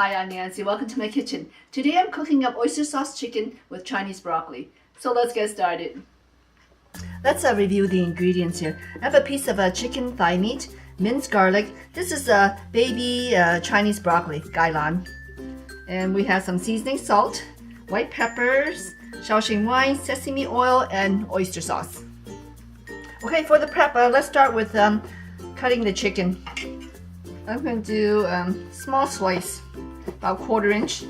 Hi, I'm Nancy. Welcome to my kitchen. Today I'm cooking up oyster sauce chicken with Chinese broccoli. So let's get started. Let's review the ingredients here. I have a piece of chicken thigh meat, minced garlic. This is baby Chinese broccoli, Gai Lan. And we have some seasoning, salt, white peppers, Shaoxing wine, sesame oil, and oyster sauce. Okay, for the prep, let's start with cutting the chicken. I'm going to do small slice, about 1/4 inch.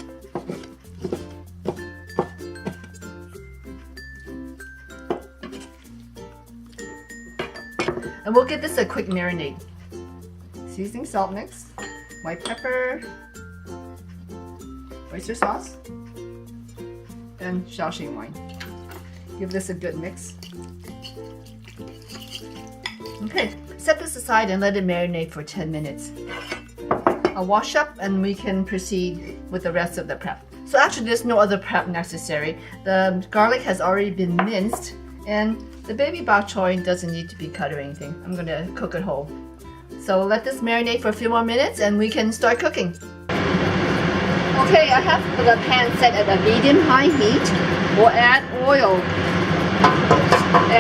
And we'll give this a quick marinade. Seasoning, salt mix, white pepper, oyster sauce, and Shaoxing wine. Give this a good mix. Okay, set this aside and let it marinate for 10 minutes. I'll wash up and we can proceed with the rest of the prep. So actually there's no other prep necessary. The garlic has already been minced and the baby bok choy doesn't need to be cut or anything. I'm gonna cook it whole. So let this marinate for a few more minutes and we can start cooking. Okay, I have the pan set at a medium-high heat. We'll add oil.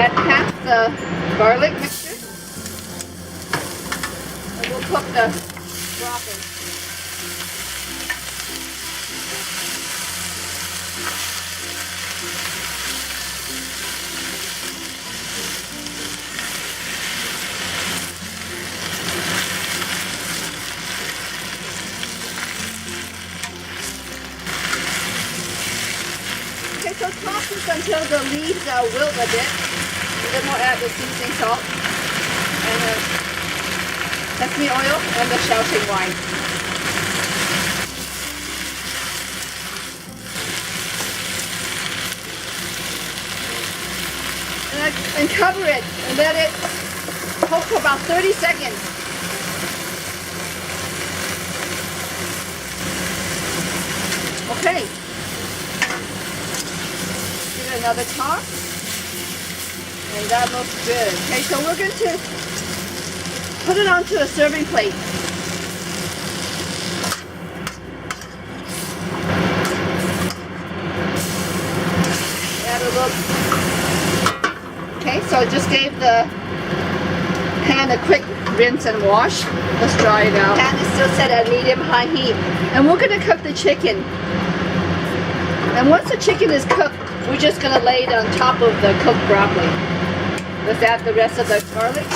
Add half the garlic mixture. And we'll cook the broccoli. Okay, so toss this until the leaves wilt a bit. And then we'll add the seasoning salt and the sesame oil and the Shaoxing wine. And cover it and let it cook for about 30 seconds. Okay. Give it another toss. And that looks good. Okay, so we're going to put it onto a serving plate. Add a little. Okay, so I just gave the pan a quick rinse and wash. Let's dry it out. The pan is still set at medium-high heat. And we're going to cook the chicken. And once the chicken is cooked, we're just going to lay it on top of the cooked broccoli. Let's add the rest of the garlic.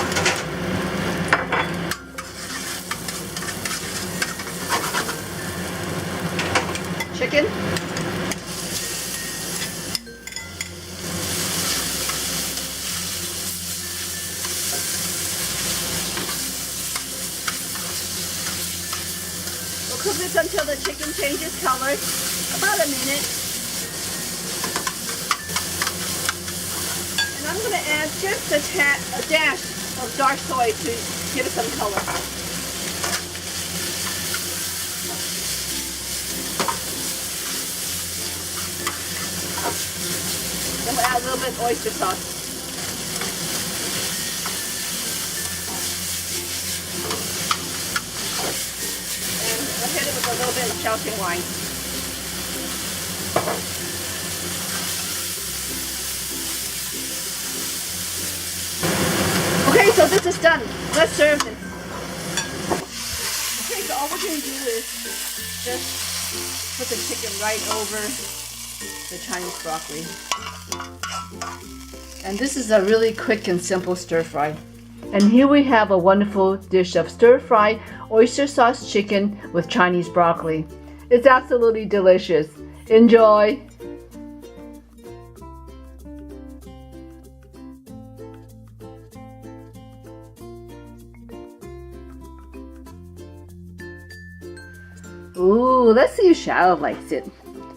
Chicken. We'll cook this until the chicken changes color, about a minute. And I'm going to add just a dash of dark soy to give it some color. Then we'll add a little bit of oyster sauce. And we'll hit it with a little bit of Shaoxing wine. Okay, so this is done. Let's serve this. Okay, so all we're going to do is just put the chicken right over the Chinese broccoli. And this is a really quick and simple stir fry. And here we have a wonderful dish of stir-fried oyster sauce chicken with Chinese broccoli. It's absolutely delicious. Enjoy! Ooh, let's see if Shadow likes it.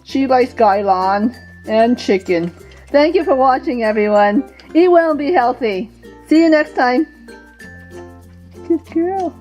She likes Gai Lan and chicken. Thank you for watching, everyone. Eat well and be healthy. See you next time. Good girl.